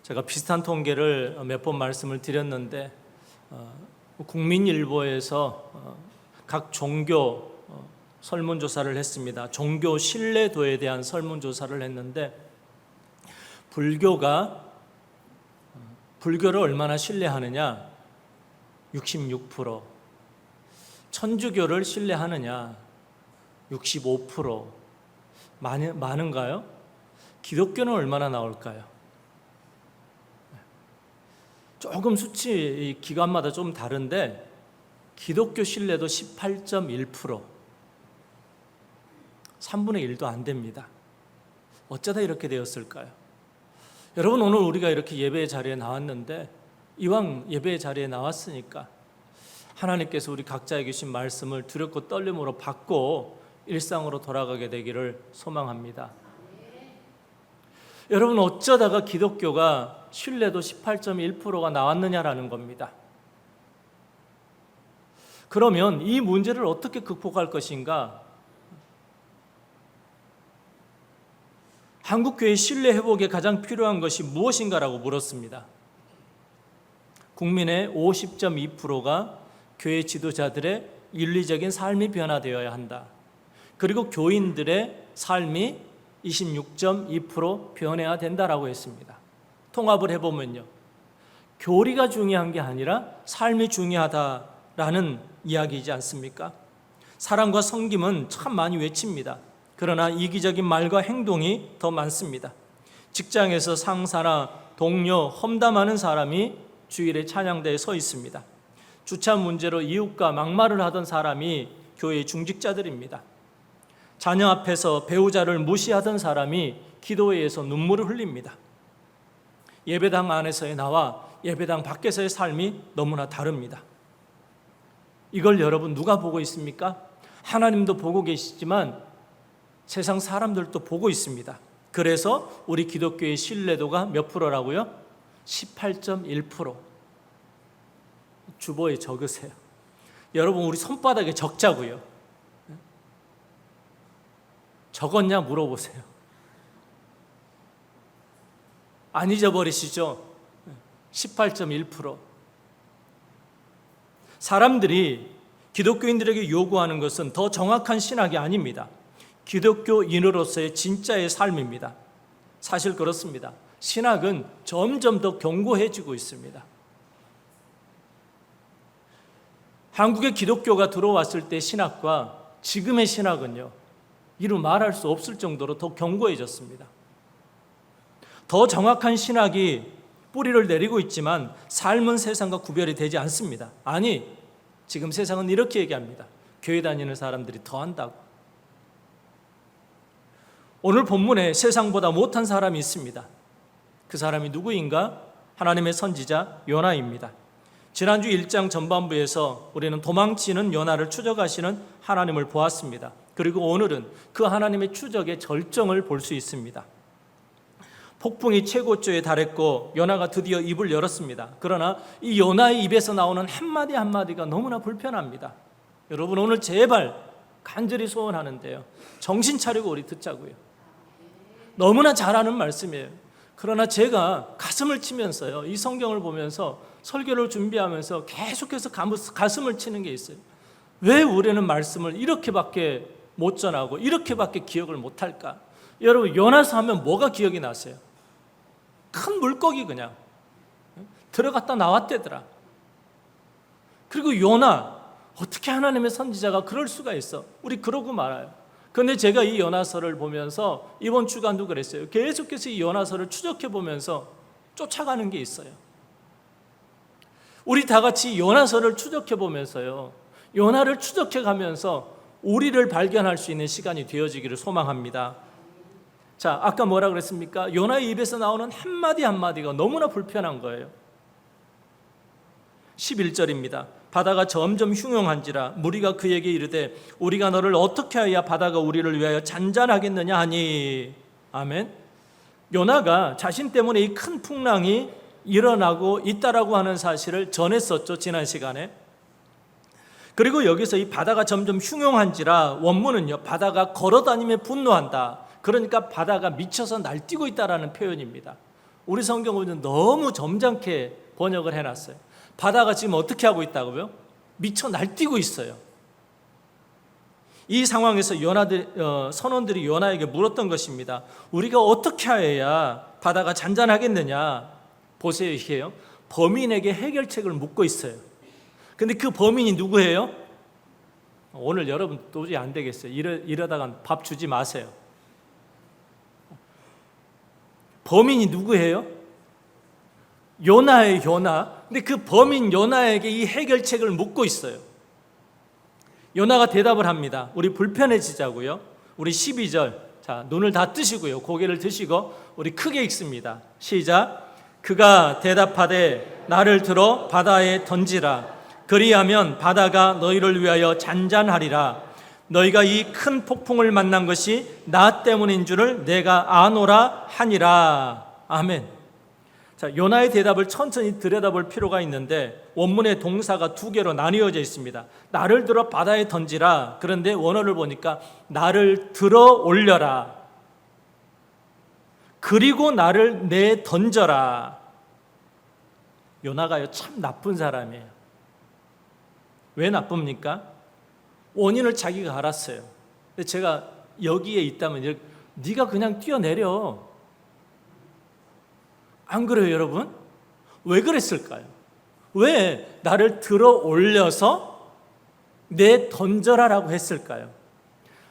제가 비슷한 통계를 몇 번 말씀을 드렸는데 국민일보에서 각 종교 설문조사를 했습니다. 종교 신뢰도에 대한 설문조사를 했는데 불교를 얼마나 신뢰하느냐 66%, 천주교를 신뢰하느냐 65%. 많은가요? 기독교는 얼마나 나올까요? 조금 수치 기관마다 좀 다른데 기독교 신뢰도 18.1%, 3분의 1도 안 됩니다. 어쩌다 이렇게 되었을까요? 여러분, 오늘 우리가 이렇게 예배의 자리에 나왔는데 이왕 예배의 자리에 나왔으니까 하나님께서 우리 각자에게 주신 말씀을 두렵고 떨림으로 받고 일상으로 돌아가게 되기를 소망합니다. 여러분, 어쩌다가 기독교가 신뢰도 18.1%가 나왔느냐라는 겁니다. 그러면 이 문제를 어떻게 극복할 것인가? 한국교회 신뢰 회복에 가장 필요한 것이 무엇인가라고 물었습니다. 국민의 50.2%가 교회 지도자들의 윤리적인 삶이 변화되어야 한다. 그리고 교인들의 삶이 26.2% 변해야 된다라고 했습니다. 통합을 해보면요, 교리가 중요한 게 아니라 삶이 중요하다라는 이야기이지 않습니까? 사랑과 섬김은 참 많이 외칩니다. 그러나 이기적인 말과 행동이 더 많습니다. 직장에서 상사나 동료 험담하는 사람이 주일에 찬양대에 서 있습니다. 주차 문제로 이웃과 막말을 하던 사람이 교회 중직자들입니다. 자녀 앞에서 배우자를 무시하던 사람이 기도회에서 눈물을 흘립니다. 예배당 안에서의 나와 예배당 밖에서의 삶이 너무나 다릅니다. 이걸 여러분 누가 보고 있습니까? 하나님도 보고 계시지만 세상 사람들도 보고 있습니다. 그래서 우리 기독교의 신뢰도가 몇 프로라고요? 18.1%. 주보에 적으세요. 여러분, 우리 손바닥에 적자고요. 적었냐 물어보세요. 안 잊어버리시죠? 18.1%. 사람들이 기독교인들에게 요구하는 것은 더 정확한 신학이 아닙니다. 기독교인으로서의 진짜의 삶입니다. 사실 그렇습니다. 신학은 점점 더 견고해지고 있습니다. 한국에 기독교가 들어왔을 때 신학과 지금의 신학은요, 이루 말할 수 없을 정도로 더 견고해졌습니다. 더 정확한 신학이 뿌리를 내리고 있지만 삶은 세상과 구별이 되지 않습니다. 아니, 지금 세상은 이렇게 얘기합니다. 교회 다니는 사람들이 더 한다고. 오늘 본문에 세상보다 못한 사람이 있습니다. 그 사람이 누구인가? 하나님의 선지자 요나입니다. 지난주 1장 전반부에서 우리는 도망치는 요나를 추적하시는 하나님을 보았습니다. 그리고 오늘은 그 하나님의 추적의 절정을 볼 수 있습니다. 폭풍이 최고조에 달했고 요나가 드디어 입을 열었습니다. 그러나 이 요나의 입에서 나오는 한마디 한마디가 너무나 불편합니다. 여러분, 오늘 제발 간절히 소원하는데요, 정신 차리고 우리 듣자고요. 너무나 잘하는 말씀이에요. 그러나 제가 가슴을 치면서요, 이 성경을 보면서 설교를 준비하면서 계속해서 가슴을 치는 게 있어요. 왜 우리는 말씀을 이렇게밖에 못 전하고 이렇게밖에 기억을 못할까? 여러분, 요나서 하면 뭐가 기억이 나세요? 큰 물고기 그냥 들어갔다 나왔대더라. 그리고 요나, 어떻게 하나님의 선지자가 그럴 수가 있어? 우리 그러고 말아요. 그런데 제가 이 요나서를 보면서 이번 주간도 그랬어요. 계속해서 이 요나서를 추적해 보면서 쫓아가는 게 있어요. 우리 다 같이 요나서를 추적해 보면서요, 요나를 추적해 가면서 우리를 발견할 수 있는 시간이 되어지기를 소망합니다. 자, 아까 뭐라 그랬습니까? 요나의 입에서 나오는 한마디 한마디가 너무나 불편한 거예요. 11절입니다. 바다가 점점 흉흉한지라 무리가 그에게 이르되 우리가 너를 어떻게 하여 바다가 우리를 위하여 잔잔하겠느냐 하니. 아멘. 요나가 자신 때문에 이 큰 풍랑이 일어나고 있다라고 하는 사실을 전했었죠, 지난 시간에. 그리고 여기서 이 바다가 점점 흉흉한지라, 원문은요, 바다가 걸어다니며 분노한다. 그러니까 바다가 미쳐서 날뛰고 있다라는 표현입니다. 우리 성경은 너무 점잖게 번역을 해놨어요. 바다가 지금 어떻게 하고 있다고요? 미쳐 날뛰고 있어요. 이 상황에서 선원들이 요나에게 물었던 것입니다. 우리가 어떻게 해야 바다가 잔잔하겠느냐? 보세요, 이게요. 범인에게 해결책을 묻고 있어요. 근데 그 범인이 누구예요? 오늘 여러분 도저히 안 되겠어요. 이러다가 밥 주지 마세요. 범인이 누구예요? 요나예요, 요나. 근데 그 범인 요나에게 이 해결책을 묻고 있어요. 요나가 대답을 합니다. 우리 불편해지자고요. 우리 12절. 자, 눈을 다 뜨시고요. 고개를 드시고 우리 크게 읽습니다. 시작. 그가 대답하되 나를 들어 바다에 던지라. 그리하면 바다가 너희를 위하여 잔잔하리라. 너희가 이 큰 폭풍을 만난 것이 나 때문인 줄을 내가 아노라 하니라. 아멘. 자, 요나의 대답을 천천히 들여다볼 필요가 있는데 원문의 동사가 두 개로 나뉘어져 있습니다. 나를 들어 바다에 던지라. 그런데 원어를 보니까 나를 들어 올려라. 그리고 나를 내 던져라. 요나가요 참 나쁜 사람이에요. 왜 나쁩니까? 원인을 자기가 알았어요. 근데 제가 여기에 있다면 네가 그냥 뛰어내려. 안 그래요, 여러분? 왜 그랬을까요? 왜 나를 들어 올려서 내 던져라라고 했을까요?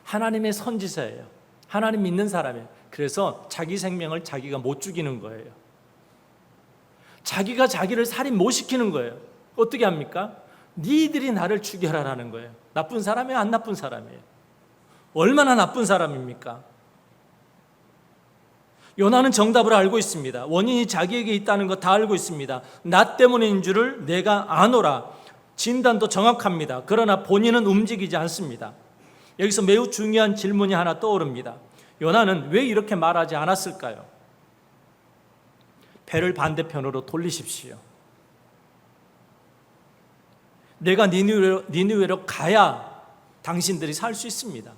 하나님의 선지자예요. 하나님 믿는 사람이에요. 그래서 자기 생명을 자기가 못 죽이는 거예요. 자기가 자기를 살인 못 시키는 거예요. 어떻게 합니까? 니들이 나를 죽여라라는 거예요. 나쁜 사람이에요, 안 나쁜 사람이에요? 얼마나 나쁜 사람입니까? 요나는 정답을 알고 있습니다. 원인이 자기에게 있다는 거 다 알고 있습니다. 나 때문인 줄을 내가 아노라. 진단도 정확합니다. 그러나 본인은 움직이지 않습니다. 여기서 매우 중요한 질문이 하나 떠오릅니다. 요나는 왜 이렇게 말하지 않았을까요? 배를 반대편으로 돌리십시오. 내가 니느웨로 가야 당신들이 살 수 있습니다.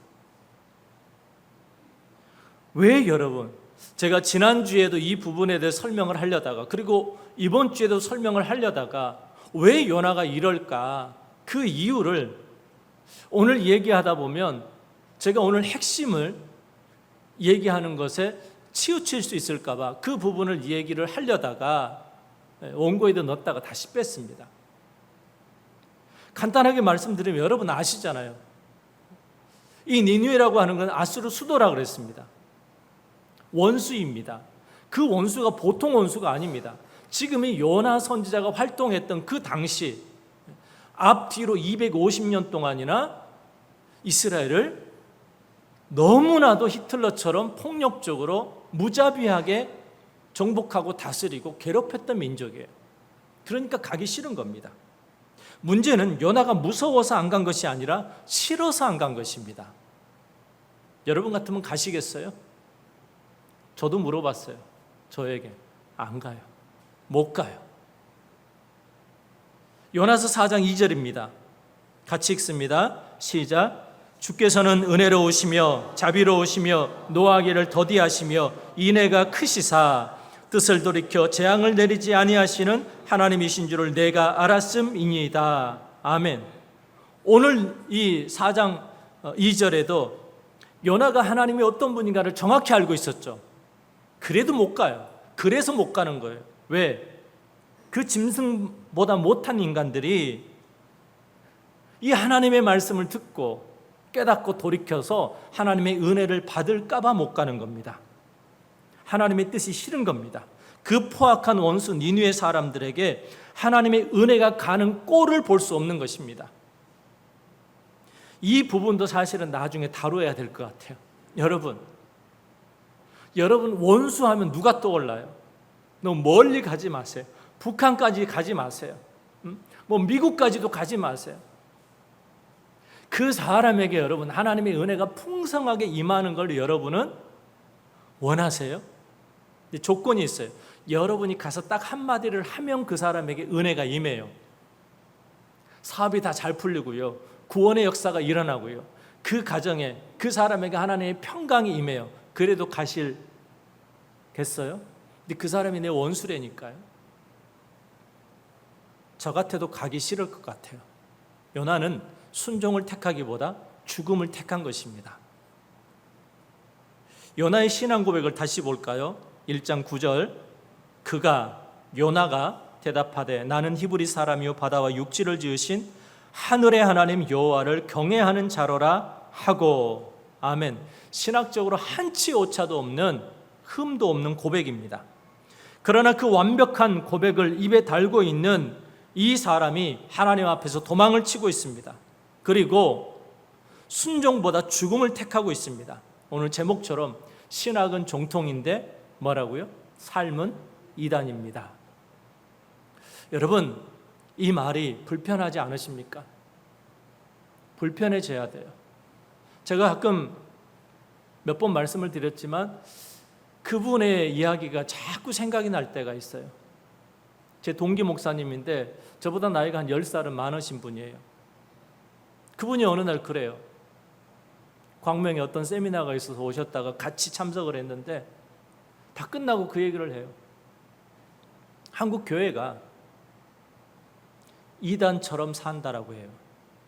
왜 여러분? 제가 지난주에도 이 부분에 대해 설명을 하려다가 그리고 이번 주에도 설명을 하려다가 왜 요나가 이럴까? 그 이유를 오늘 얘기하다 보면 제가 오늘 핵심을 얘기하는 것에 치우칠 수 있을까 봐 그 부분을 얘기를 하려다가 원고에도 넣었다가 다시 뺐습니다. 간단하게 말씀드리면 여러분 아시잖아요. 이 니느웨라고 하는 건 아수르 수도라고 그랬습니다. 원수입니다. 그 원수가 보통 원수가 아닙니다. 지금 이 요나 선지자가 활동했던 그 당시 앞뒤로 250년 동안이나 이스라엘을 너무나도 히틀러처럼 폭력적으로 무자비하게 정복하고 다스리고 괴롭혔던 민족이에요. 그러니까 가기 싫은 겁니다. 문제는 요나가 무서워서 안 간 것이 아니라 싫어서 안 간 것입니다. 여러분 같으면 가시겠어요? 저도 물어봤어요. 저에게 안 가요. 못 가요. 요나서 4장 2절입니다. 같이 읽습니다. 시작. 주께서는 은혜로우시며 자비로우시며 노하기를 더디하시며 인애가 크시사 뜻을 돌이켜 재앙을 내리지 아니하시는 하나님이신 줄을 내가 알았음이니이다. 아멘. 오늘 이 4장 2절에도 요나가 하나님이 어떤 분인가를 정확히 알고 있었죠. 그래도 못 가요. 그래서 못 가는 거예요. 왜? 그 짐승보다 못한 인간들이 이 하나님의 말씀을 듣고 깨닫고 돌이켜서 하나님의 은혜를 받을까 봐 못 가는 겁니다. 하나님의 뜻이 싫은 겁니다. 그 포악한 원수 니느웨 사람들에게 하나님의 은혜가 가는 꼴을 볼 수 없는 것입니다. 이 부분도 사실은 나중에 다뤄야 될 것 같아요. 여러분 원수하면 누가 떠올라요? 너무 멀리 가지 마세요. 북한까지 가지 마세요. 뭐 미국까지도 가지 마세요. 그 사람에게 여러분 하나님의 은혜가 풍성하게 임하는 걸 여러분은 원하세요? 조건이 있어요. 여러분이 가서 딱 한마디를 하면 그 사람에게 은혜가 임해요. 사업이 다 잘 풀리고요. 구원의 역사가 일어나고요. 그 가정에 그 사람에게 하나님의 평강이 임해요. 그래도 가실겠어요? 근데 그 사람이 내 원수라니까요. 저 같아도 가기 싫을 것 같아요. 요나는 순종을 택하기보다 죽음을 택한 것입니다. 요나의 신앙 고백을 다시 볼까요? 1장 9절. 요나가 대답하되 나는 히브리 사람이요 바다와 육지를 지으신 하늘의 하나님 여호와를 경외하는 자로라 하고. 아멘. 신학적으로 한치 오차도 없는, 흠도 없는 고백입니다. 그러나 그 완벽한 고백을 입에 달고 있는 이 사람이 하나님 앞에서 도망을 치고 있습니다. 그리고 순종보다 죽음을 택하고 있습니다. 오늘 제목처럼 신학은 종통인데 뭐라고요? 삶은 이단입니다. 여러분, 이 말이 불편하지 않으십니까? 불편해져야 돼요. 제가 가끔 몇 번 말씀을 드렸지만 그분의 이야기가 자꾸 생각이 날 때가 있어요. 제 동기 목사님인데 저보다 나이가 한 10살은 많으신 분이에요. 그분이 어느 날 그래요. 광명에 어떤 세미나가 있어서 오셨다가 같이 참석을 했는데 다 끝나고 그 얘기를 해요. 한국 교회가 이단처럼 산다라고 해요.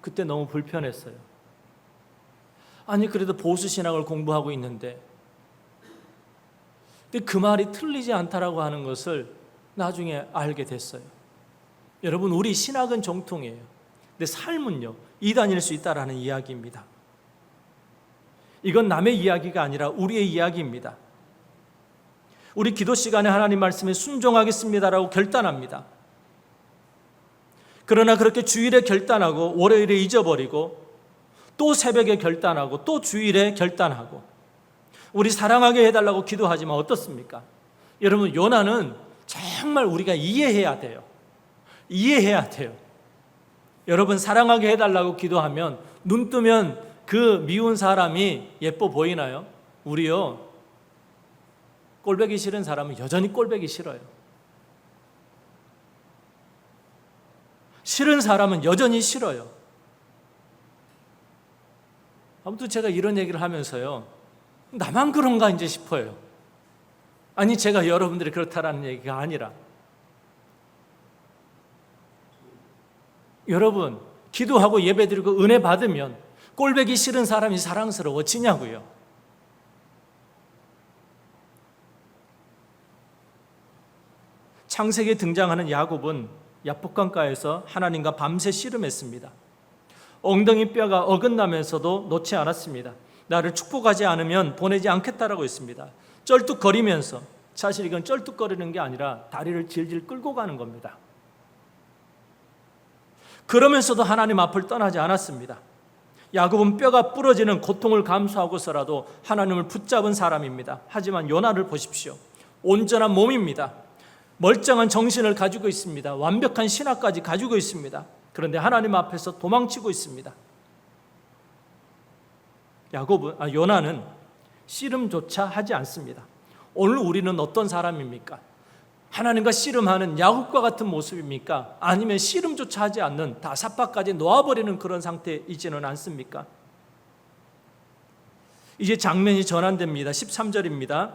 그때 너무 불편했어요. 아니 그래도 보수 신학을 공부하고 있는데, 근데 그 말이 틀리지 않다라고 하는 것을 나중에 알게 됐어요. 여러분, 우리 신학은 정통이에요. 근데 삶은요, 이단일 수 있다라는 이야기입니다. 이건 남의 이야기가 아니라 우리의 이야기입니다. 우리 기도 시간에 하나님 말씀에 순종하겠습니다라고 결단합니다. 그러나 그렇게 주일에 결단하고 월요일에 잊어버리고 또 새벽에 결단하고 또 주일에 결단하고 우리 사랑하게 해달라고 기도하지만 어떻습니까? 여러분, 요나는 정말 우리가 이해해야 돼요. 이해해야 돼요. 여러분, 사랑하게 해달라고 기도하면 눈 뜨면 그 미운 사람이 예뻐 보이나요? 우리요, 꼴보기 싫은 사람은 여전히 꼴보기 싫어요. 싫은 사람은 여전히 싫어요. 아무튼 제가 이런 얘기를 하면서요, 나만 그런가 이제 싶어요. 아니, 제가 여러분들이 그렇다라는 얘기가 아니라, 여러분, 기도하고 예배드리고 은혜 받으면 꼴보기 싫은 사람이 사랑스러워지냐고요. 창세기에 등장하는 야곱은 야복강가에서 하나님과 밤새 씨름했습니다. 엉덩이 뼈가 어긋나면서도 놓지 않았습니다. 나를 축복하지 않으면 보내지 않겠다라고 했습니다. 쩔뚝거리면서, 사실 이건 쩔뚝거리는 게 아니라 다리를 질질 끌고 가는 겁니다. 그러면서도 하나님 앞을 떠나지 않았습니다. 야곱은 뼈가 부러지는 고통을 감수하고서라도 하나님을 붙잡은 사람입니다. 하지만 요나를 보십시오. 온전한 몸입니다. 멀쩡한 정신을 가지고 있습니다. 완벽한 신학까지 가지고 있습니다. 그런데 하나님 앞에서 도망치고 있습니다. 요나는 씨름조차 하지 않습니다. 오늘 우리는 어떤 사람입니까? 하나님과 씨름하는 야곱과 같은 모습입니까? 아니면 씨름조차 하지 않는 다삿바까지 놓아버리는 그런 상태이지는 않습니까? 이제 장면이 전환됩니다. 13절입니다.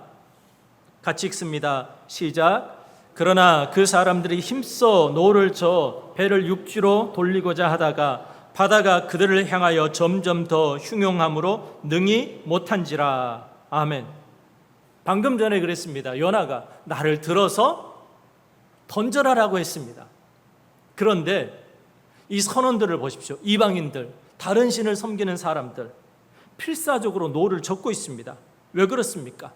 같이 읽습니다. 시작. 그러나 그 사람들이 힘써 노를 저 배를 육지로 돌리고자 하다가 바다가 그들을 향하여 점점 더 흉용함으로 능히 못한지라. 아멘. 방금 전에 그랬습니다. 요나가 나를 들어서 던져라라고 했습니다. 그런데 이 선원들을 보십시오. 이방인들, 다른 신을 섬기는 사람들, 필사적으로 노를 젓고 있습니다. 왜 그렇습니까?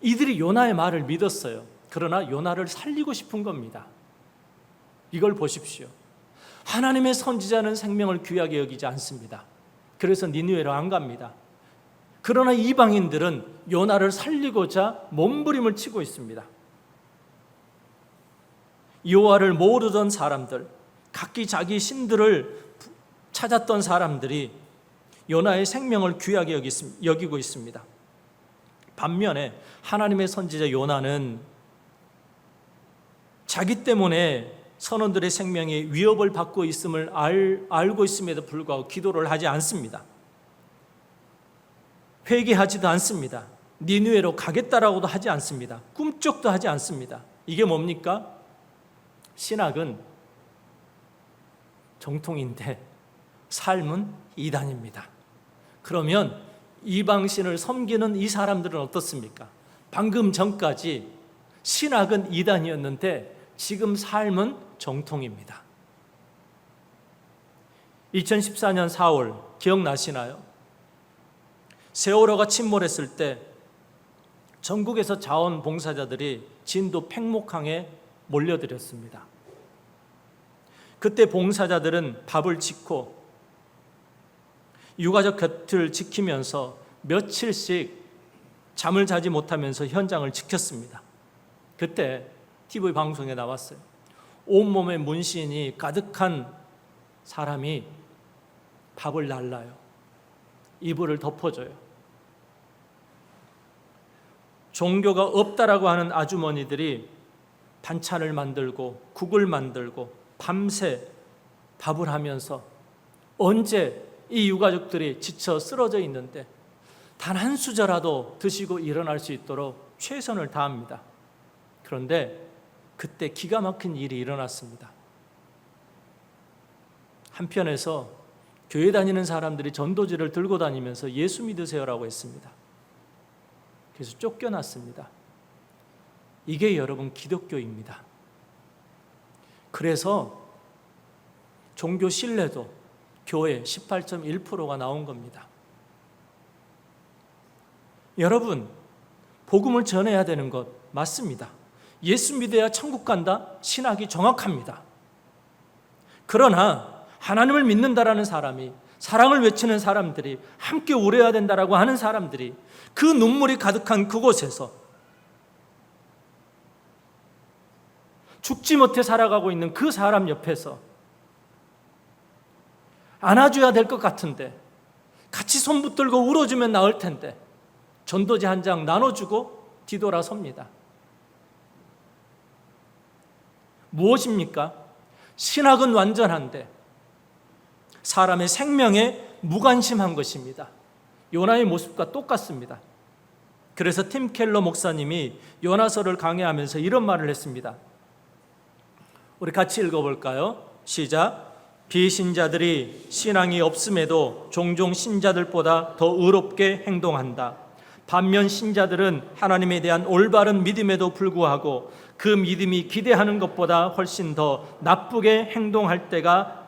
이들이 요나의 말을 믿었어요. 그러나 요나를 살리고 싶은 겁니다. 이걸 보십시오. 하나님의 선지자는 생명을 귀하게 여기지 않습니다. 그래서 니느웨로 안 갑니다. 그러나 이방인들은 요나를 살리고자 몸부림을 치고 있습니다. 여호와를 모르던 사람들, 각기 자기 신들을 찾았던 사람들이 요나의 생명을 귀하게 여기고 있습니다. 반면에 하나님의 선지자 요나는 자기 때문에 선원들의 생명에 위협을 받고 있음을 알고 있음에도 불구하고 기도를 하지 않습니다. 회개하지도 않습니다. 니느웨로 가겠다라고도 하지 않습니다. 꿈쩍도 하지 않습니다. 이게 뭡니까? 신학은 정통인데 삶은 이단입니다. 그러면 이방신을 섬기는 이 사람들은 어떻습니까? 방금 전까지 신학은 이단이었는데 지금 삶은 정통입니다. 2014년 4월 기억나시나요? 세월호가 침몰했을 때 전국에서 자원봉사자들이 진도 팽목항에 몰려들었습니다. 그때 봉사자들은 밥을 짓고 유가족 곁을 지키면서 며칠씩 잠을 자지 못하면서 현장을 지켰습니다. 그때 TV 방송에 나왔어요. 온몸에 문신이 가득한 사람이 밥을 날라요. 이불을 덮어줘요. 종교가 없다라고 하는 아주머니들이 반찬을 만들고 국을 만들고 밤새 밥을 하면서 언제 이 유가족들이 지쳐 쓰러져 있는데 단 한 수저라도 드시고 일어날 수 있도록 최선을 다합니다. 그런데 그때 기가 막힌 일이 일어났습니다. 한편에서 교회 다니는 사람들이 전도지를 들고 다니면서 예수 믿으세요라고 했습니다. 그래서 쫓겨났습니다. 이게 여러분 기독교입니다. 그래서 종교 신뢰도 교회 18.1%가 나온 겁니다. 여러분, 복음을 전해야 되는 것 맞습니다. 예수 믿어야 천국 간다? 신학이 정확합니다. 그러나 하나님을 믿는다라는 사람이, 사랑을 외치는 사람들이, 함께 울어야 된다라고 하는 사람들이 그 눈물이 가득한 그곳에서 죽지 못해 살아가고 있는 그 사람 옆에서 안아줘야 될 것 같은데, 같이 손 붙들고 울어주면 나을 텐데 전도지 한 장 나눠주고 뒤돌아섭니다. 무엇입니까? 신학은 완전한데 사람의 생명에 무관심한 것입니다. 요나의 모습과 똑같습니다. 그래서 팀 켈러 목사님이 요나서를 강해하면서 이런 말을 했습니다. 우리 같이 읽어볼까요? 시작. 비신자들이 신앙이 없음에도 종종 신자들보다 더 의롭게 행동한다. 반면 신자들은 하나님에 대한 올바른 믿음에도 불구하고 그 믿음이 기대하는 것보다 훨씬 더 나쁘게 행동할 때가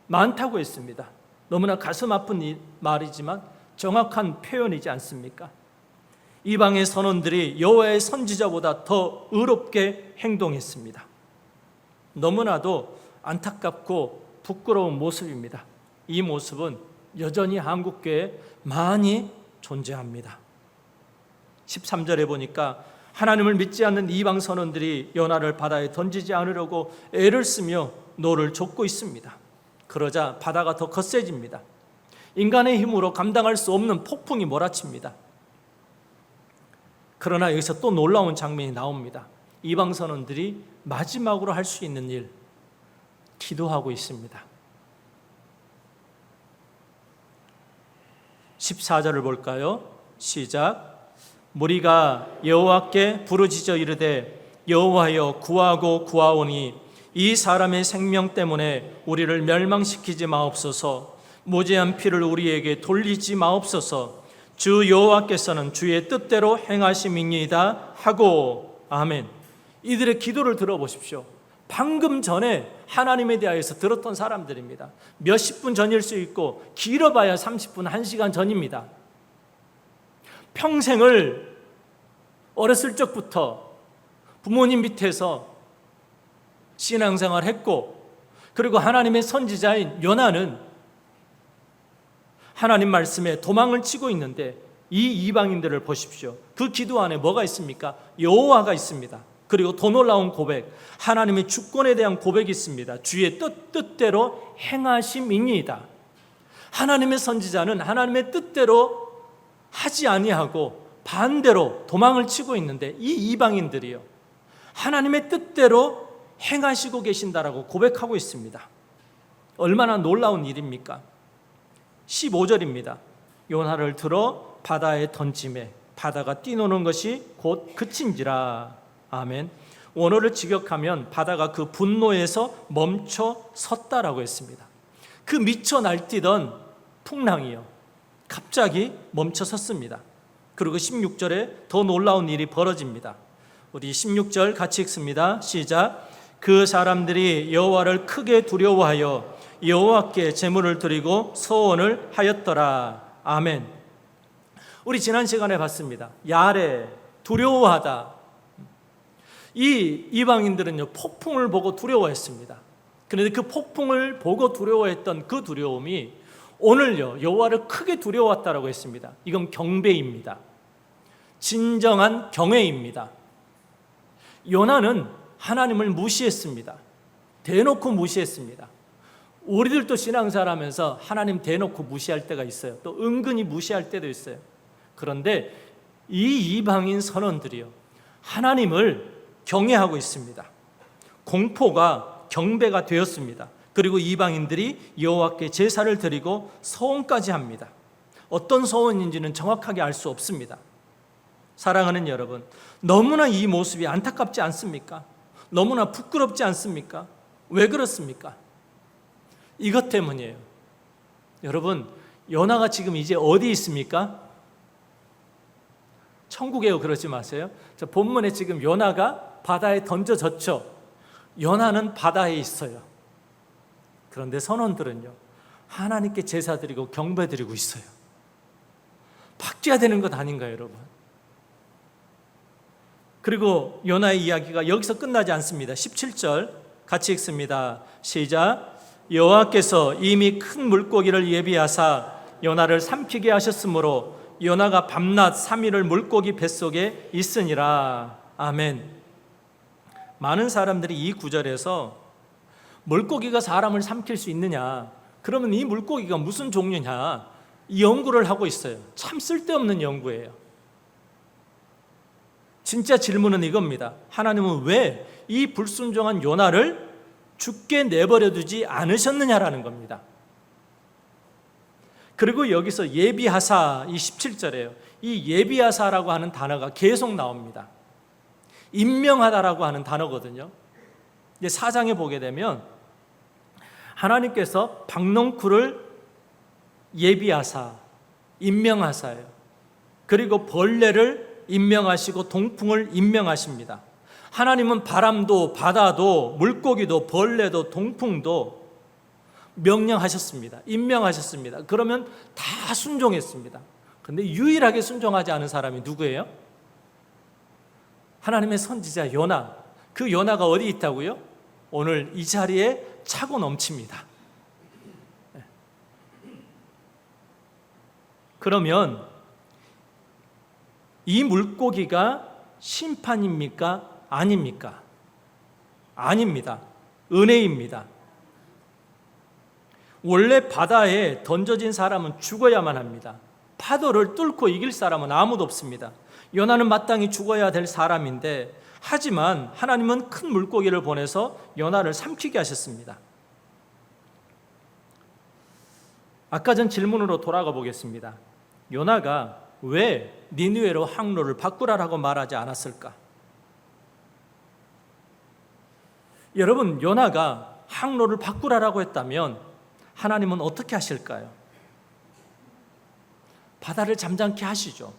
많다고 했습니다. 너무나 가슴 아픈 말이지만 정확한 표현이지 않습니까? 이방의 선원들이 여호와의 선지자보다 더 의롭게 행동했습니다. 너무나도 안타깝고 부끄러운 모습입니다. 이 모습은 여전히 한국교회에 많이 존재합니다. 13절에 보니까 하나님을 믿지 않는 이방 선원들이 요나를 바다에 던지지 않으려고 애를 쓰며 노를 젓고 있습니다. 그러자 바다가 더 거세집니다. 인간의 힘으로 감당할 수 없는 폭풍이 몰아칩니다. 그러나 여기서 또 놀라운 장면이 나옵니다. 이방 선원들이 마지막으로 할 수 있는 일, 기도하고 있습니다. 14절을 볼까요? 시작. 무리가 여호와께 부르짖어 이르되 여호와여 구하고 구하오니 이 사람의 생명 때문에 우리를 멸망시키지 마옵소서. 무죄한 피를 우리에게 돌리지 마옵소서. 주 여호와께서는 주의 뜻대로 행하심이니이다 하고. 아멘. 이들의 기도를 들어보십시오. 방금 전에 하나님에 대하여서 들었던 사람들입니다. 몇십 분 전일 수 있고 길어봐야 30분, 1시간 전입니다. 평생을 어렸을 적부터 부모님 밑에서 신앙생활 했고, 그리고 하나님의 선지자인 요나는 하나님 말씀에 도망을 치고 있는데 이 이방인들을 보십시오. 그 기도 안에 뭐가 있습니까? 여호와가 있습니다. 그리고 더 놀라운 고백, 하나님의 주권에 대한 고백이 있습니다. 주의 뜻대로 행하심이니이다. 하나님의 선지자는 하나님의 뜻대로 하지 아니하고 반대로 도망을 치고 있는데 이 이방인들이요, 하나님의 뜻대로 행하시고 계신다라고 고백하고 있습니다. 얼마나 놀라운 일입니까? 15절입니다. 요나를 들어 바다에 던짐에 바다가 뛰노는 것이 곧 그친지라. 아멘. 원어를 직역하면 바다가 그 분노에서 멈춰 섰다라고 했습니다. 그 미쳐 날뛰던 풍랑이요, 갑자기 멈춰 섰습니다. 그리고 16절에 더 놀라운 일이 벌어집니다. 우리 16절 같이 읽습니다. 시작. 그 사람들이 여호와를 크게 두려워하여 여호와께 제물을 드리고 서원을 하였더라. 아멘. 우리 지난 시간에 봤습니다. 야레, 두려워하다. 이 이방인들은요, 폭풍을 보고 두려워했습니다. 그런데 그 폭풍을 보고 두려워했던 그 두려움이 오늘요, 여호와를 크게 두려워했다라고 했습니다. 이건 경배입니다. 진정한 경외입니다. 요나는 하나님을 무시했습니다. 대놓고 무시했습니다. 우리들도 신앙생활하면서 하나님 대놓고 무시할 때가 있어요. 또 은근히 무시할 때도 있어요. 그런데 이 이방인 선원들이요, 하나님을 경외하고 있습니다. 공포가 경배가 되었습니다. 그리고 이방인들이 여호와께 제사를 드리고 서원까지 합니다. 어떤 서원인지는 정확하게 알 수 없습니다. 사랑하는 여러분, 너무나 이 모습이 안타깝지 않습니까? 너무나 부끄럽지 않습니까? 왜 그렇습니까? 이것 때문이에요. 여러분, 요나가 지금 이제 어디 있습니까? 천국에요. 그러지 마세요. 저 본문에 지금 요나가 바다에 던져졌죠. 요나는 바다에 있어요. 그런데 선원들은요, 하나님께 제사드리고 경배드리고 있어요. 바뀌어야 되는 것 아닌가요, 여러분? 그리고 요나의 이야기가 여기서 끝나지 않습니다. 17절 같이 읽습니다. 시작. 여호와께서 이미 큰 물고기를 예비하사 요나를 삼키게 하셨으므로 요나가 밤낮 3일을 물고기 뱃속에 있으니라. 아멘. 많은 사람들이 이 구절에서 물고기가 사람을 삼킬 수 있느냐, 그러면 이 물고기가 무슨 종류냐, 이 연구를 하고 있어요. 참 쓸데없는 연구예요. 진짜 질문은 이겁니다. 하나님은 왜 이 불순종한 요나를 죽게 내버려 두지 않으셨느냐라는 겁니다. 그리고 여기서 예비하사, 이 17절에요. 이 예비하사라고 하는 단어가 계속 나옵니다. 임명하다라고 하는 단어거든요. 이제 4장에 보게 되면 하나님께서 박넝쿨을 예비하사, 임명하사예요. 그리고 벌레를 임명하시고 동풍을 임명하십니다. 하나님은 바람도 바다도 물고기도 벌레도 동풍도 명령하셨습니다. 임명하셨습니다. 그러면 다 순종했습니다. 그런데 유일하게 순종하지 않은 사람이 누구예요? 하나님의 선지자 요나. 그 요나가 어디 있다고요? 오늘 이 자리에 차고 넘칩니다. 그러면 이 물고기가 심판입니까? 아닙니까? 아닙니다. 은혜입니다. 원래 바다에 던져진 사람은 죽어야만 합니다. 파도를 뚫고 이길 사람은 아무도 없습니다. 요나는 마땅히 죽어야 될 사람인데, 하지만 하나님은 큰 물고기를 보내서 요나를 삼키게 하셨습니다. 아까 전 질문으로 돌아가 보겠습니다. 요나가 왜 니느웨로 항로를 바꾸라라고 말하지 않았을까? 여러분, 요나가 항로를 바꾸라라고 했다면 하나님은 어떻게 하실까요? 바다를 잠잠케 하시죠.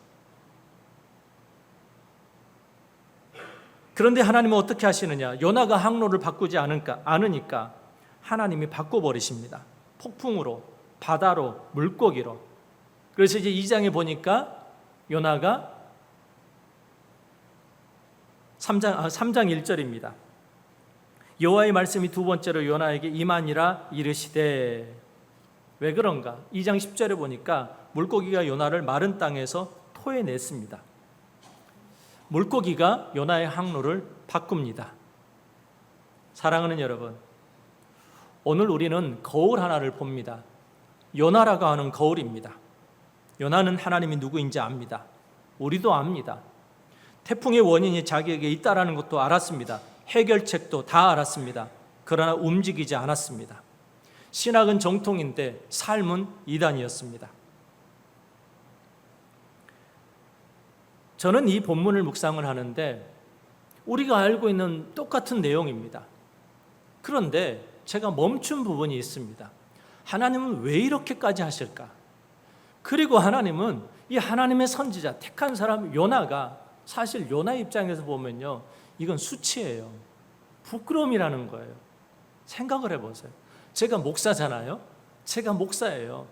그런데 하나님은 어떻게 하시느냐? 요나가 항로를 바꾸지 않으니까 하나님이 바꿔버리십니다. 폭풍으로, 바다로, 물고기로. 그래서 이제 2장에 보니까 요나가 3장 1절입니다. 여호와의 말씀이 두 번째로 요나에게 임하니라 이르시되. 왜 그런가? 2장 10절에 보니까 물고기가 요나를 마른 땅에서 토해냈습니다. 물고기가 요나의 항로를 바꿉니다. 사랑하는 여러분, 오늘 우리는 거울 하나를 봅니다. 요나라고 하는 거울입니다. 요나는 하나님이 누구인지 압니다. 우리도 압니다. 태풍의 원인이 자기에게 있다라는 것도 알았습니다. 해결책도 다 알았습니다. 그러나 움직이지 않았습니다. 신학은 정통인데 삶은 이단이었습니다. 저는 이 본문을 묵상을 하는데 우리가 알고 있는 똑같은 내용입니다. 그런데 제가 멈춘 부분이 있습니다. 하나님은 왜 이렇게까지 하실까? 그리고 하나님은 이 하나님의 선지자 택한 사람 요나가, 사실 요나 입장에서 보면요, 이건 수치예요. 부끄러움이라는 거예요. 생각을 해보세요. 제가 목사잖아요. 제가 목사예요.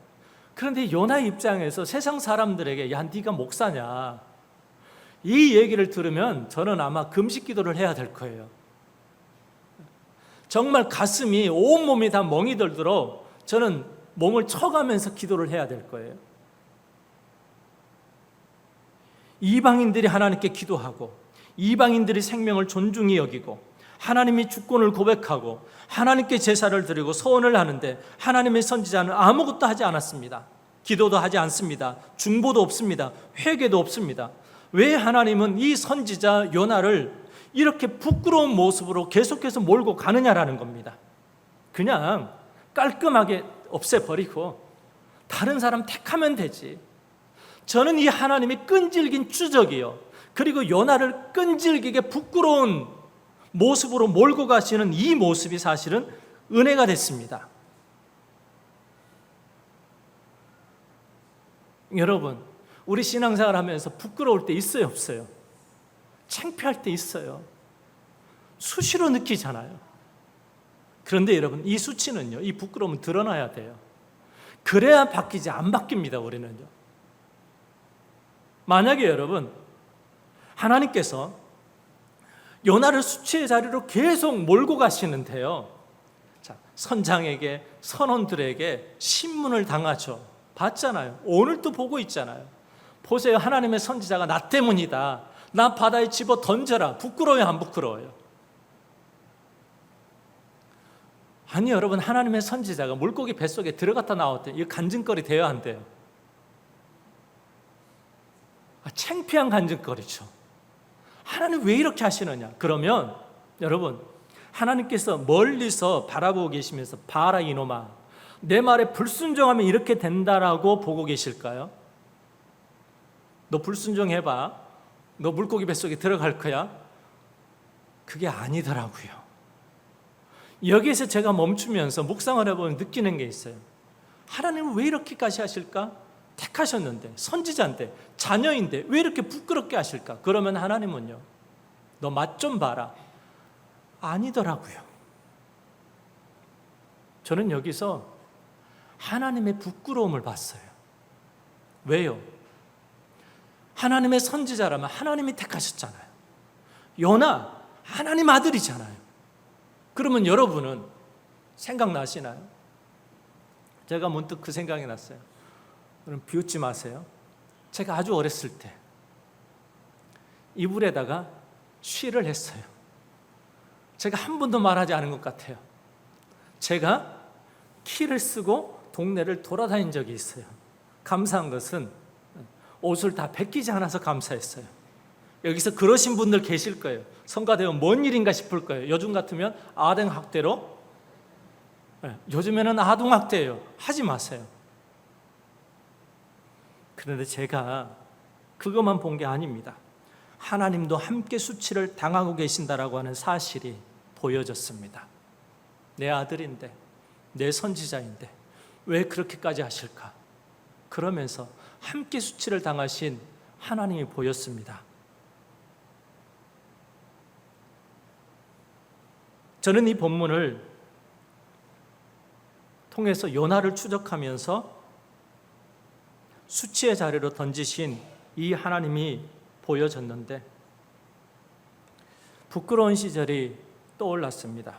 그런데 요나 입장에서 세상 사람들에게 야, 네가 목사냐, 이 얘기를 들으면 저는 아마 금식 기도를 해야 될 거예요. 정말 가슴이, 온몸이 다 멍이 들도록 저는 몸을 쳐가면서 기도를 해야 될 거예요. 이방인들이 하나님께 기도하고, 이방인들이 생명을 존중히 여기고, 하나님이 주권을 고백하고 하나님께 제사를 드리고 서원을 하는데 하나님의 선지자는 아무것도 하지 않았습니다. 기도도 하지 않습니다. 중보도 없습니다. 회개도 없습니다. 왜 하나님은 이 선지자 요나를 이렇게 부끄러운 모습으로 계속해서 몰고 가느냐라는 겁니다. 그냥 깔끔하게 없애버리고 다른 사람 택하면 되지. 저는 이 하나님이 끈질긴 추적이요, 그리고 요나를 끈질기게 부끄러운 모습으로 몰고 가시는 이 모습이 사실은 은혜가 됐습니다. 여러분, 우리 신앙생활 하면서 부끄러울 때 있어요, 없어요? 창피할 때 있어요. 수시로 느끼잖아요. 그런데 여러분, 이 수치는요, 이 부끄러움은 드러나야 돼요. 그래야 바뀌지, 안 바뀝니다, 우리는요. 만약에 여러분, 하나님께서 요나를 수치의 자리로 계속 몰고 가시는데요, 자, 선장에게, 선원들에게 신문을 당하죠. 봤잖아요. 오늘도 보고 있잖아요. 보세요. 하나님의 선지자가 나 때문이다, 나 바다에 집어 던져라. 부끄러워요, 안 부끄러워요? 아니 여러분, 하나님의 선지자가 물고기 뱃속에 들어갔다 나왔대. 이거 간증거리 돼야 안 돼요? 창피한 간증거리죠. 하나님 왜 이렇게 하시느냐? 그러면 여러분, 하나님께서 멀리서 바라보고 계시면서 봐라 이놈아, 내 말에 불순종하면 이렇게 된다라고 보고 계실까요? 너 불순종해봐, 너 물고기 뱃속에 들어갈 거야? 그게 아니더라고요. 여기에서 제가 멈추면서 묵상을 해보면 느끼는 게 있어요. 하나님은 왜 이렇게까지 하실까? 택하셨는데, 선지자인데, 자녀인데 왜 이렇게 부끄럽게 하실까? 그러면 하나님은요, 너 맛 좀 봐라. 아니더라고요. 저는 여기서 하나님의 부끄러움을 봤어요. 왜요? 하나님의 선지자라면 하나님이 택하셨잖아요. 요나 하나님 아들이잖아요. 그러면 여러분은 생각나시나요? 제가 문득 그 생각이 났어요. 그럼 비웃지 마세요. 제가 아주 어렸을 때 이불에다가 쉬를 했어요. 제가 한 번도 말하지 않은 것 같아요. 제가 키를 쓰고 동네를 돌아다닌 적이 있어요. 감사한 것은 옷을 다 벗기지 않아서 감사했어요. 여기서 그러신 분들 계실 거예요. 성가대원 뭔 일인가 싶을 거예요. 요즘 같으면 아동학대로, 요즘에는 아동학대예요. 하지 마세요. 그런데 제가 그것만 본 게 아닙니다. 하나님도 함께 수치를 당하고 계신다라고 하는 사실이 보여졌습니다. 내 아들인데, 내 선지자인데 왜 그렇게까지 하실까? 그러면서 함께 수치를 당하신 하나님이 보였습니다. 저는 이 본문을 통해서 요나를 추적하면서 수치의 자리로 던지신 이 하나님이 보여졌는데, 부끄러운 시절이 떠올랐습니다.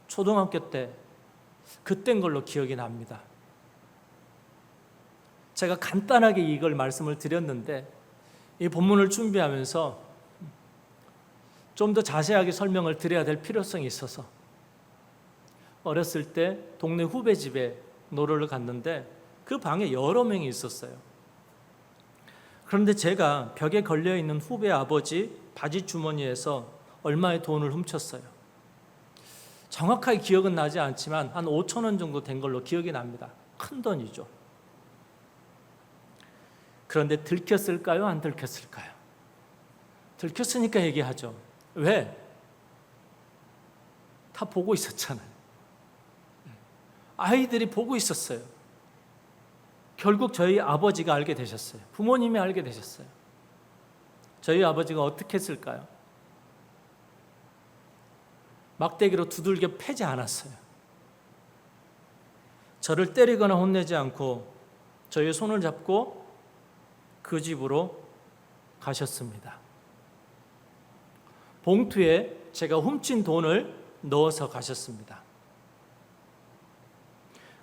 초등학교 때 그땐 걸로 기억이 납니다. 제가 간단하게 이걸 말씀을 드렸는데, 이 본문을 준비하면서 좀 더 자세하게 설명을 드려야 될 필요성이 있어서 어렸을 때 동네 후배 집에 놀러를 갔는데 그 방에 여러 명이 있었어요. 그런데 제가 벽에 걸려있는 후배 아버지 바지 주머니에서 얼마의 돈을 훔쳤어요. 정확하게 기억은 나지 않지만 한 5천 원 정도 된 걸로 기억이 납니다. 큰 돈이죠. 그런데 들켰을까요? 안 들켰을까요? 들켰으니까 얘기하죠. 왜? 다 보고 있었잖아요. 아이들이 보고 있었어요. 결국 저희 아버지가 알게 되셨어요. 부모님이 알게 되셨어요. 저희 아버지가 어떻게 했을까요? 막대기로 두들겨 패지 않았어요. 저를 때리거나 혼내지 않고 저의 손을 잡고 그 집으로 가셨습니다. 봉투에 제가 훔친 돈을 넣어서 가셨습니다.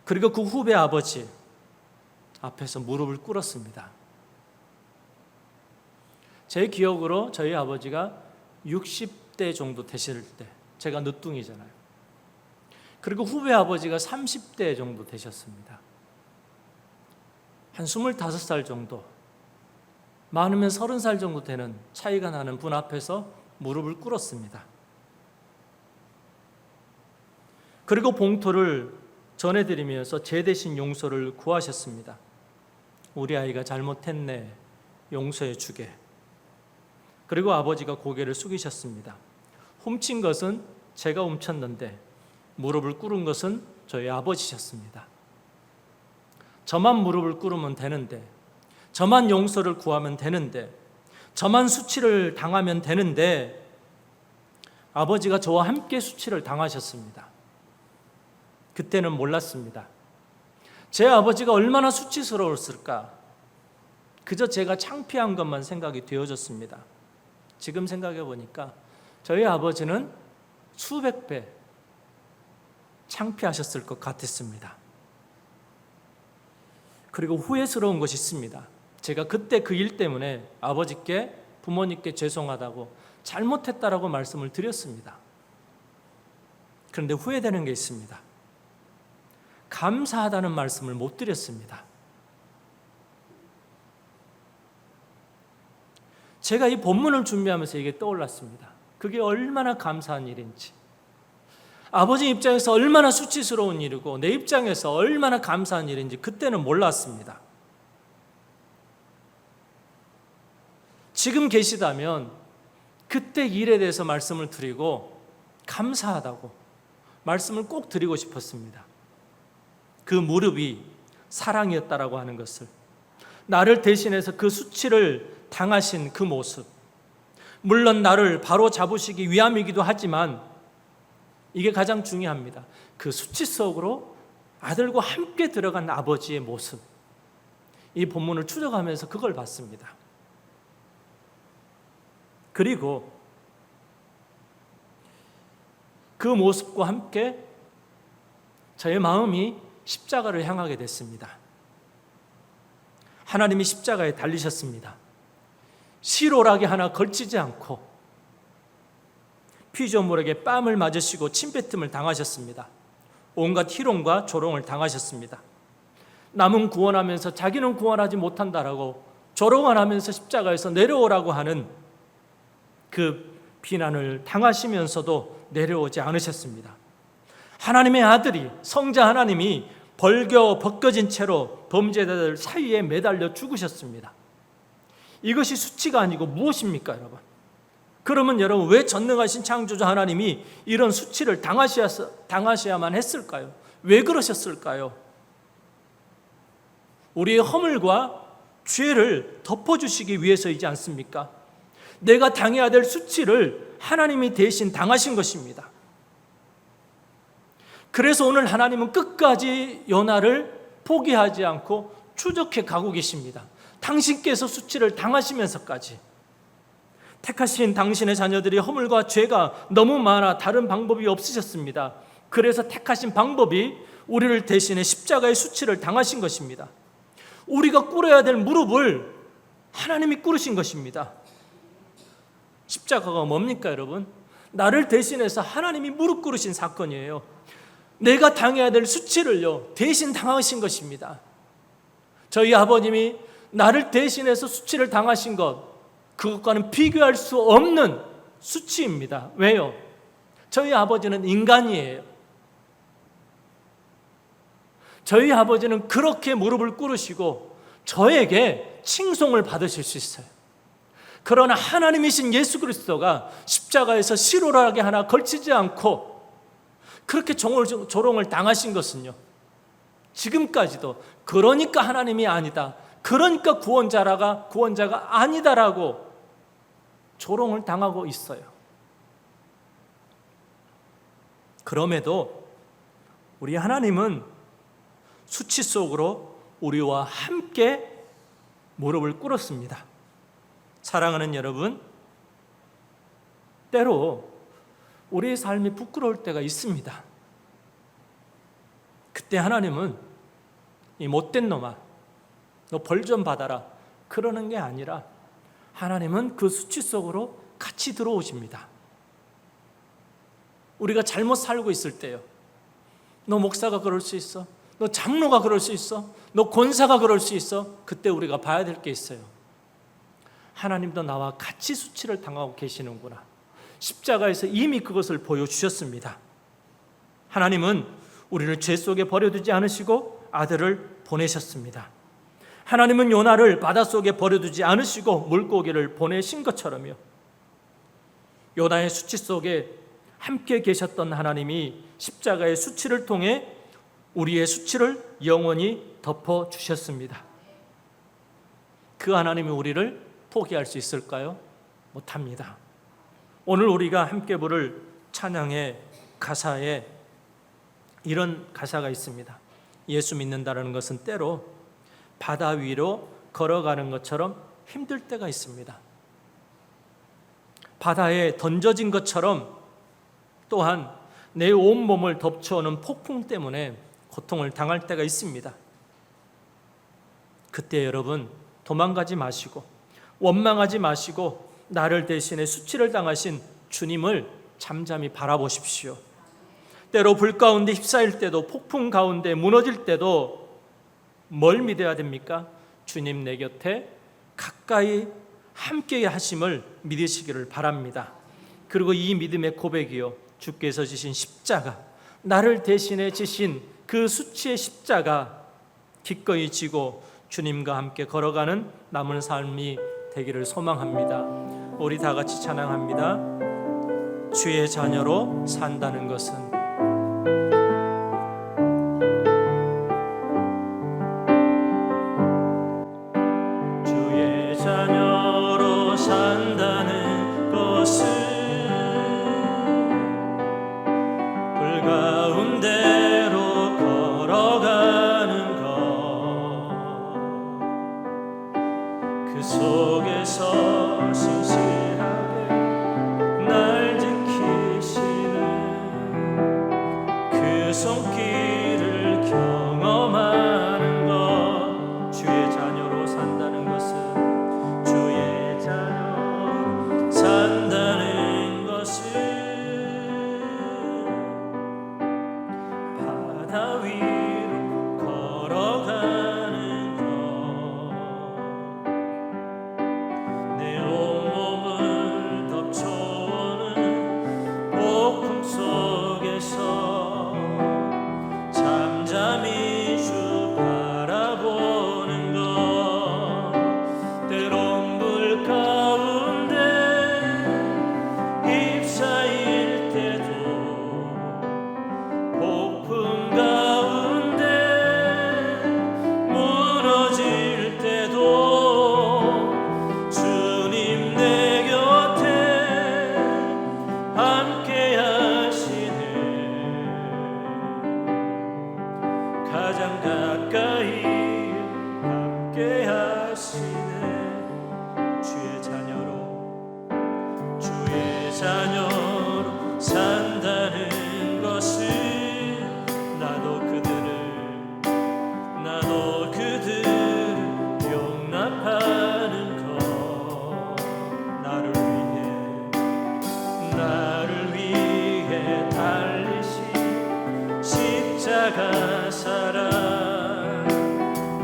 그리고 그 후배 아버지 앞에서 무릎을 꿇었습니다. 제 기억으로 저희 아버지가 60대 정도 되실 때, 제가 늦둥이잖아요. 그리고 후배 아버지가 30대 정도 되셨습니다. 한 25살 정도, 많으면 30살 정도 되는 차이가 나는 분 앞에서 무릎을 꿇었습니다. 그리고 봉투를 전해드리면서 제 대신 용서를 구하셨습니다. 우리 아이가 잘못했네, 용서해 주게. 그리고 아버지가 고개를 숙이셨습니다. 훔친 것은 제가 훔쳤는데 무릎을 꿇은 것은 저희 아버지셨습니다. 저만 무릎을 꿇으면 되는데, 저만 용서를 구하면 되는데, 저만 수치를 당하면 되는데 아버지가 저와 함께 수치를 당하셨습니다. 그때는 몰랐습니다. 제 아버지가 얼마나 수치스러웠을까? 그저 제가 창피한 것만 생각이 되어졌습니다. 지금 생각해 보니까 저희 아버지는 수백 배 창피하셨을 것 같았습니다. 그리고 후회스러운 것이 있습니다. 제가 그때 그 일 때문에 아버지께, 부모님께 죄송하다고, 잘못했다라고 말씀을 드렸습니다. 그런데 후회되는 게 있습니다. 감사하다는 말씀을 못 드렸습니다. 제가 이 본문을 준비하면서 이게 떠올랐습니다. 그게 얼마나 감사한 일인지, 아버지 입장에서 얼마나 수치스러운 일이고 내 입장에서 얼마나 감사한 일인지 그때는 몰랐습니다. 지금 계시다면 그때 일에 대해서 말씀을 드리고 감사하다고 말씀을 꼭 드리고 싶었습니다. 그 무릎이 사랑이었다라고 하는 것을, 나를 대신해서 그 수치를 당하신 그 모습, 물론 나를 바로 잡으시기 위함이기도 하지만 이게 가장 중요합니다. 그 수치 속으로 아들과 함께 들어간 아버지의 모습, 이 본문을 추적하면서 그걸 봤습니다. 그리고 그 모습과 함께 저의 마음이 십자가를 향하게 됐습니다. 하나님이 십자가에 달리셨습니다. 실오라기 하나 걸치지 않고 피조물에게 뺨을 맞으시고 침뱉음을 당하셨습니다. 온갖 희롱과 조롱을 당하셨습니다. 남은 구원하면서 자기는 구원하지 못한다라고 조롱을 하면서 십자가에서 내려오라고 하는 그 비난을 당하시면서도 내려오지 않으셨습니다. 하나님의 아들이, 성자 하나님이 벗겨진 채로 범죄자들 사이에 매달려 죽으셨습니다. 이것이 수치가 아니고 무엇입니까, 여러분? 그러면 여러분, 왜 전능하신 창조주 하나님이 이런 수치를 당하셔야만 했을까요? 왜 그러셨을까요? 우리의 허물과 죄를 덮어주시기 위해서이지 않습니까? 내가 당해야 될 수치를 하나님이 대신 당하신 것입니다. 그래서 오늘 하나님은 끝까지 요나를 포기하지 않고 추적해 가고 계십니다. 당신께서 수치를 당하시면서까지. 택하신 당신의 자녀들이 허물과 죄가 너무 많아 다른 방법이 없으셨습니다. 그래서 택하신 방법이 우리를 대신해 십자가의 수치를 당하신 것입니다. 우리가 꿇어야 될 무릎을 하나님이 꿇으신 것입니다. 십자가가 뭡니까, 여러분? 나를 대신해서 하나님이 무릎 꿇으신 사건이에요. 내가 당해야 될 수치를요, 대신 당하신 것입니다. 저희 아버님이 나를 대신해서 수치를 당하신 것, 그것과는 비교할 수 없는 수치입니다. 왜요? 저희 아버지는 인간이에요. 저희 아버지는 그렇게 무릎을 꿇으시고 저에게 칭송을 받으실 수 있어요. 그러나 하나님이신 예수 그리스도가 십자가에서 실오라기 하나 걸치지 않고 그렇게 조롱을 당하신 것은요, 지금까지도 그러니까 하나님이 아니다, 그러니까 구원자가 아니다라고 조롱을 당하고 있어요. 그럼에도 우리 하나님은 수치 속으로 우리와 함께 무릎을 꿇었습니다. 사랑하는 여러분, 때로 우리의 삶이 부끄러울 때가 있습니다. 그때 하나님은 이 못된 놈아, 너 벌 좀 받아라, 그러는 게 아니라 하나님은 그 수치 속으로 같이 들어오십니다. 우리가 잘못 살고 있을 때요, 너 목사가 그럴 수 있어, 너 장로가 그럴 수 있어, 너 권사가 그럴 수 있어. 그때 우리가 봐야 될 게 있어요. 하나님도 나와 같이 수치를 당하고 계시는구나. 십자가에서 이미 그것을 보여주셨습니다. 하나님은 우리를 죄 속에 버려두지 않으시고 아들을 보내셨습니다. 하나님은 요나를 바닷속에 버려두지 않으시고 물고기를 보내신 것처럼요, 요나의 수치 속에 함께 계셨던 하나님이 십자가의 수치를 통해 우리의 수치를 영원히 덮어주셨습니다. 그 하나님이 우리를 포기할 수 있을까요? 못합니다. 오늘 우리가 함께 부를 찬양의 가사에 이런 가사가 있습니다. 예수 믿는다는 것은 때로 바다 위로 걸어가는 것처럼 힘들 때가 있습니다. 바다에 던져진 것처럼 또한 내 온몸을 덮쳐오는 폭풍 때문에 고통을 당할 때가 있습니다. 그때 여러분, 도망가지 마시고 원망하지 마시고 나를 대신해 수치를 당하신 주님을 잠잠히 바라보십시오. 때로 불 가운데 휩싸일 때도, 폭풍 가운데 무너질 때도 뭘 믿어야 됩니까? 주님 내 곁에 가까이 함께 하심을 믿으시기를 바랍니다. 그리고 이 믿음의 고백이요, 주께서 지신 십자가, 나를 대신해 지신 그 수치의 십자가 기꺼이 지고 주님과 함께 걸어가는 남은 삶이 되기를 소망합니다. 우리 다 같이 찬양합니다. 주의 자녀로 산다는 것은 주의 자녀로 산다는 것은 불 가운데로 걸어가는 것, 그 속에서 신실하게 날 지키시는 그 손길을 경험하는 것. 주의 자녀로 산다는 것은, 주의 자녀로 산다는 것은 바다 위로 걸어가는 것, 내 온몸을 덮쳐오는 폭풍 속에서 잠잠히 주 바라보는 것, 때론 불 가운데 휩싸일 때도, 폭풍 가운데 무너질 때도 주님 내 곁에 함께 하시네. 가장 가까이 함께 하시네. 주의 자녀로 산다는 것은 나도 그들을 용납하는 것, 나를 위해 달리신 십자가 사랑,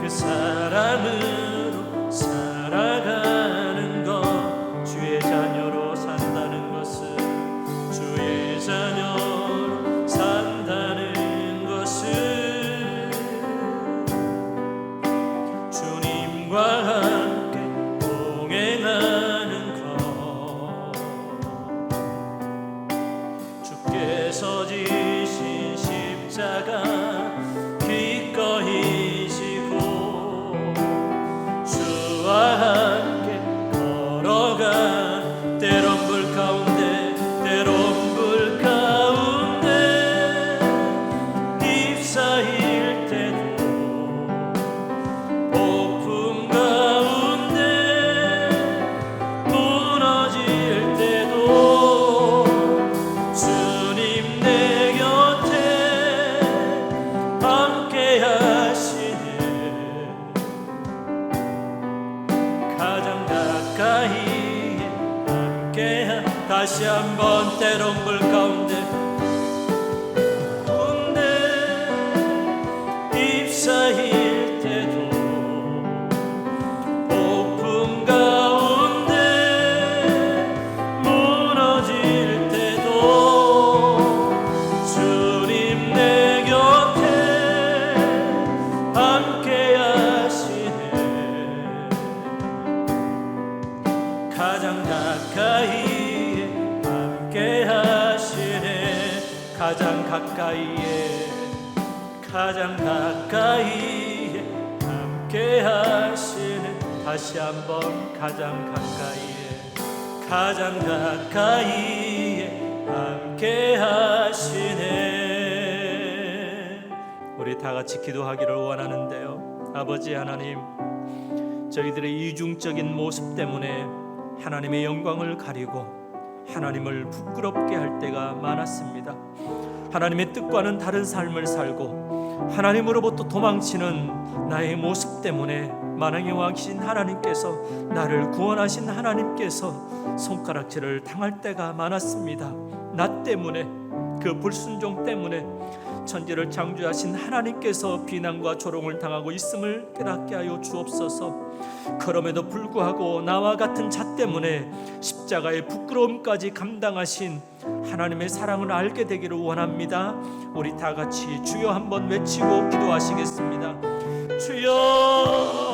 그 사랑으로 살아가는 것. 주의 자녀로 산다는 것은, 주의 자녀로 산다는 것은 주님과 함께 동행하는 다시 한번 때론 불 가운데 잎사일 때도 폭풍 가운데 무너질 때도 주님 내 곁에 함께 하시네. 가장 가까이에 함께 하시네. 가장 가까이에 가장 가까이에 함께 하시네. 다시 한번 가장 가까이에 함께 하시네. 우리 다 같이 기도하기를 원하는데요. 아버지 하나님, 저희들의 이중적인 모습 때문에 하나님의 영광을 가리고 하나님을 부끄럽게 할 때가 많았습니다. 하나님의 뜻과는 다른 삶을 살고 하나님으로부터 도망치는 나의 모습 때문에 만왕의 왕이신 하나님께서, 나를 구원하신 하나님께서 손가락질을 당할 때가 많았습니다. 나 때문에, 그 불순종 때문에 천지를 창조하신 하나님께서 비난과 조롱을 당하고 있음을 깨닫게 하여 주옵소서. 그럼에도 불구하고 나와 같은 자 때문에 십자가의 부끄러움까지 감당하신 하나님의 사랑을 알게 되기를 원합니다. 우리 다 같이 주여 한번 외치고 기도하시겠습니다. 주여.